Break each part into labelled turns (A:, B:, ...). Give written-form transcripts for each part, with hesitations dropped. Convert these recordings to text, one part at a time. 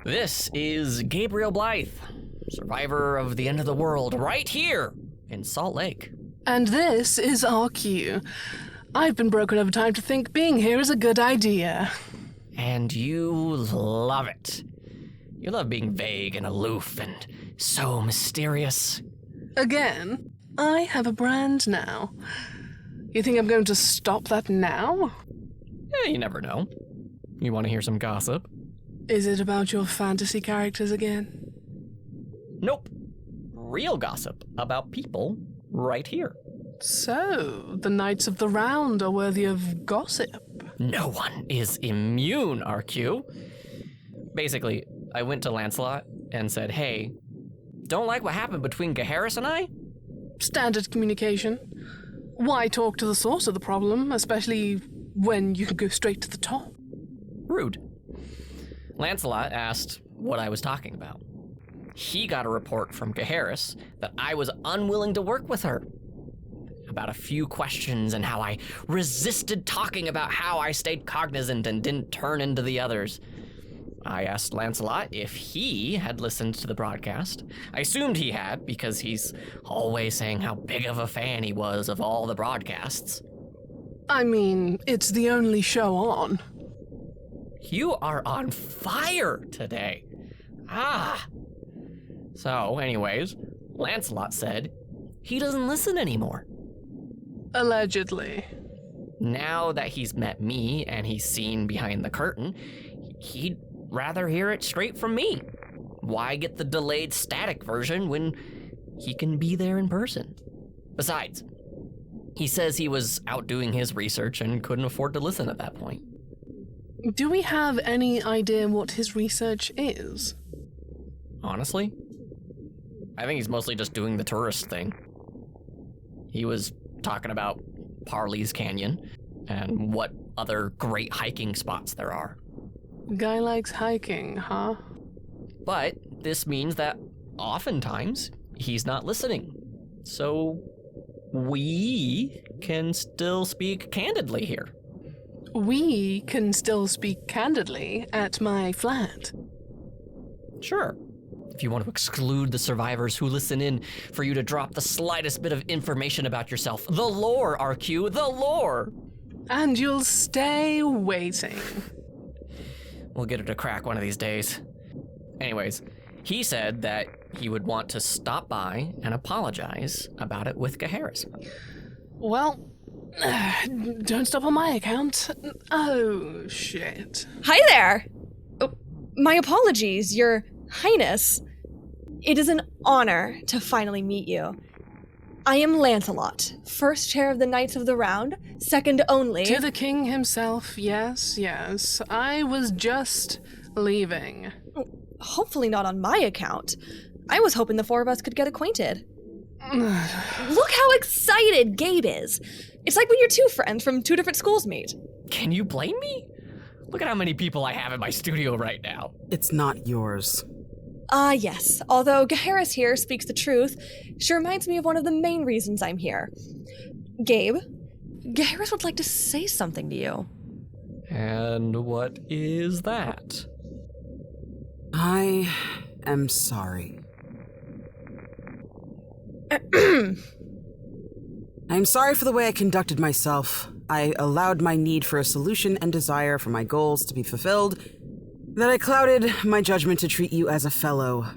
A: This is Gabriel Blythe, survivor of the end of the world, right here in Salt Lake.
B: And this is RQ. I've been broken over time to think being here is a good idea.
A: And you love it. You love being vague and aloof and so mysterious.
B: Again, I have a brand now. You think I'm going to stop that now?
A: You never know. You want to hear some gossip?
B: Is it about your fantasy characters again?
A: Nope. Real gossip about people right here.
B: So, the Knights of the Round are worthy of gossip.
A: No one is immune, RQ. Basically, I went to Lancelot and said, hey, don't like what happened between Gaheris and I?
B: Standard communication. Why talk to the source of the problem, especially when you can go straight to the top?
A: Rude. Lancelot asked what I was talking about. He got a report from Gaheris that I was unwilling to work with her. About a few questions and how I resisted talking about how I stayed cognizant and didn't turn into the others. I asked Lancelot if he had listened to the broadcast. I assumed he had because he's always saying how big of a fan he was of all the broadcasts.
B: I mean, it's the only show on.
A: You are on fire today. So, anyways, Lancelot said he doesn't listen anymore.
B: Allegedly.
A: Now that he's met me and he's seen behind the curtain, he'd rather hear it straight from me. Why get the delayed static version when he can be there in person? Besides, he says he was out doing his research and couldn't afford to listen at that point.
B: Do we have any idea what his research is?
A: Honestly, I think he's mostly just doing the tourist thing. He was talking about Parley's Canyon and what other great hiking spots there are.
B: Guy likes hiking, huh?
A: But this means that oftentimes he's not listening. So we can still speak candidly here.
B: We can still speak candidly at my flat.
A: Sure. If you want to exclude the survivors who listen in for you to drop the slightest bit of information about yourself. The lore, RQ, the lore!
B: And you'll stay waiting.
A: We'll get her to crack one of these days. Anyways, he said that he would want to stop by and apologize about it with Gaheris.
B: Well, don't stop on my account. Oh, shit.
C: Hi there! Oh, my apologies, Your Highness. It is an honor to finally meet you. I am Lancelot, first chair of the Knights of the Round, second only
B: to the king himself, yes. I was just leaving.
C: Hopefully not on my account. I was hoping the four of us could get acquainted. Look how excited Gabe is. It's like when your two friends from two different schools meet.
A: Can you blame me? Look at how many people I have in my studio right now.
D: It's not yours.
C: Yes. Although Gaheris here speaks the truth, she reminds me of one of the main reasons I'm here. Gabe, Gaheris would like to say something to you.
A: And what is that?
D: I am sorry. I'm sorry for the way I conducted myself. I allowed my need for a solution and desire for my goals to be fulfilled, that I clouded my judgment to treat you as a fellow.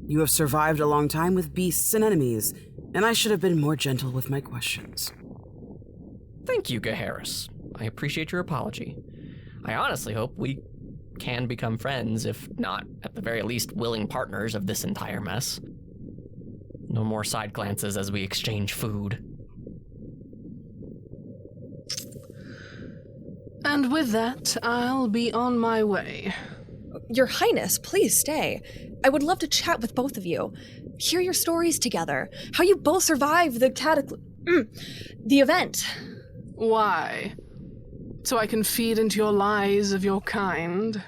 D: You have survived a long time with beasts and enemies, and I should have been more gentle with my questions.
A: Thank you, Gaheris. I appreciate your apology. I honestly hope we can become friends, if not, at the very least, willing partners of this entire mess. No more side glances as we exchange food.
B: And with that, I'll be on my way.
C: Your Highness, please stay. I would love to chat with both of you. Hear your stories together. How you both survived the the event.
B: Why? So I can feed into your lies of your kind?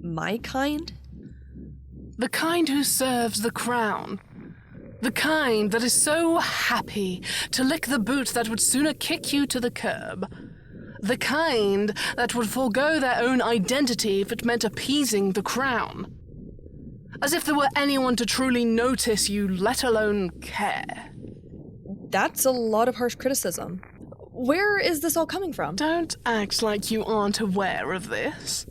C: My kind?
B: The kind who serves the crown. The kind that is so happy to lick the boot that would sooner kick you to the curb. The kind that would forego their own identity if it meant appeasing the crown. As if there were anyone to truly notice you, let alone care.
C: That's a lot of harsh criticism. Where is this all coming from?
B: Don't act like you aren't aware of this.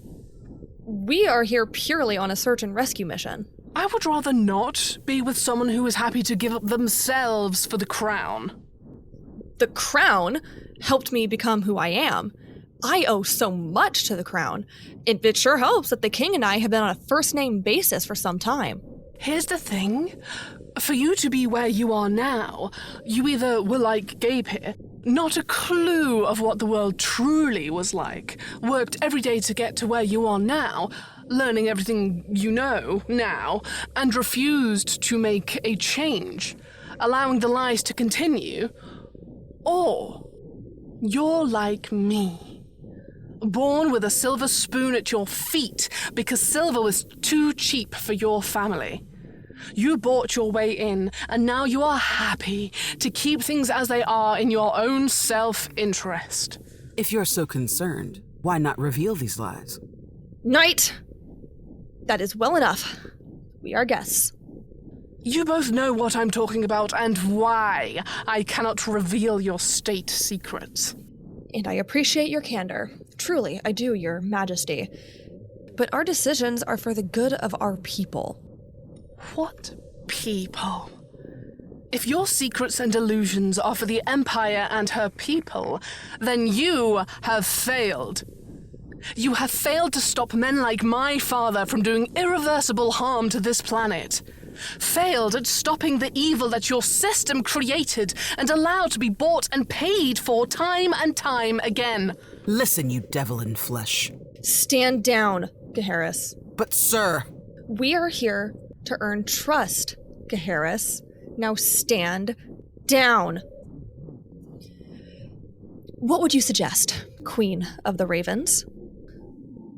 C: We are here purely on a search and rescue mission.
B: I would rather not be with someone who is happy to give up themselves for the crown.
C: The crown helped me become who I am. I owe so much to the crown. It sure helps that the king and I have been on a first-name basis for some time.
B: Here's the thing. For you to be where you are now, you either were like Gabe here, not a clue of what the world truly was like, worked every day to get to where you are now, learning everything you know now, and refused to make a change, allowing the lies to continue, or you're like me, born with a silver spoon at your feet because silver was too cheap for your family. You bought your way in, and now you are happy to keep things as they are in your own self-interest.
D: If you're so concerned, why not reveal these lies?
C: Knight! That is well enough. We are guests.
B: You both know what I'm talking about and why I cannot reveal your state secrets.
C: And I appreciate your candor. Truly, I do, Your Majesty. But our decisions are for the good of our people.
B: What people? If your secrets and illusions are for the Empire and her people, then you have failed. You have failed to stop men like my father from doing irreversible harm to this planet. Failed at stopping the evil that your system created and allowed to be bought and paid for time and time again.
D: Listen, you devil in flesh.
C: Stand down, Gaheris.
D: But sir...
C: We are here to earn trust, Gaheris. Now stand down. What would you suggest, Queen of the Ravens?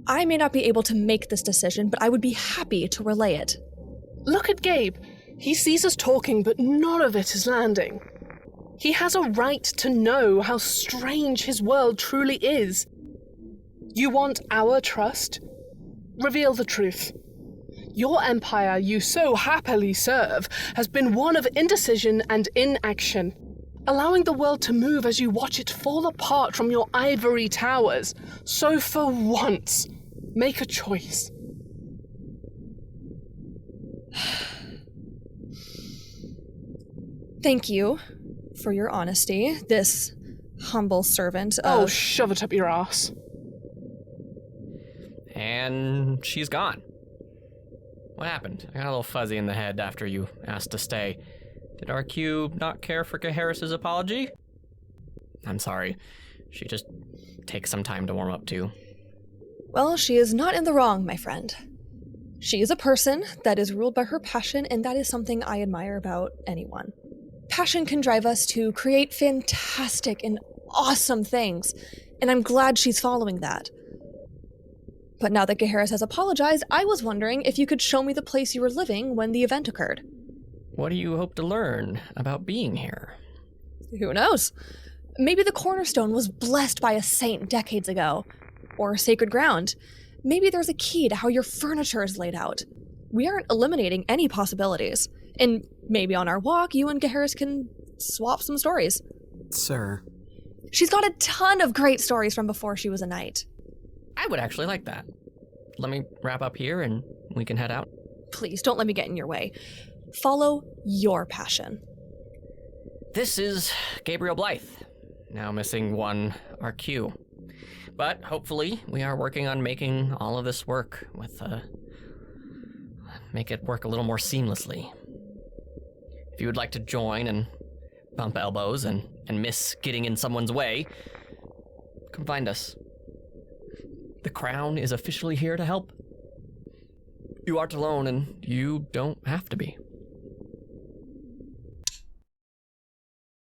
C: I may not be able to make this decision, but I would be happy to relay it.
B: Look at Gabe. He sees us talking, but none of it is landing. He has a right to know how strange his world truly is. You want our trust? Reveal the truth. Your empire you so happily serve has been one of indecision and inaction, allowing the world to move as you watch it fall apart from your ivory towers. So for once, make a choice.
C: Thank you for your honesty, this humble servant of...
B: Oh, shove it up your ass.
A: And she's gone. What happened? I got a little fuzzy in the head after you asked to stay. Did RQ not care for Gaheris' apology? I'm sorry. She just takes some time to warm up too.
C: Well, she is not in the wrong, my friend. She is a person that is ruled by her passion, and that is something I admire about anyone. Passion can drive us to create fantastic and awesome things, and I'm glad she's following that. But now that Gaheris has apologized, I was wondering if you could show me the place you were living when the event occurred.
A: What do you hope to learn about being here?
C: Who knows? Maybe the cornerstone was blessed by a saint decades ago. Or sacred ground. Maybe there's a key to how your furniture is laid out. We aren't eliminating any possibilities. And maybe on our walk, you and Gaheris can swap some stories.
D: Sir.
C: She's got a ton of great stories from before she was a knight.
A: I would actually like that. Let me wrap up here and we can head out.
C: Please, don't let me get in your way. Follow your passion.
A: This is Gabriel Blythe, now missing one RQ. But hopefully we are working on making all of this work with, make it work a little more seamlessly. If you would like to join and bump elbows and miss getting in someone's way, come find us. The crown is officially here to help. You aren't alone, and you don't have to be.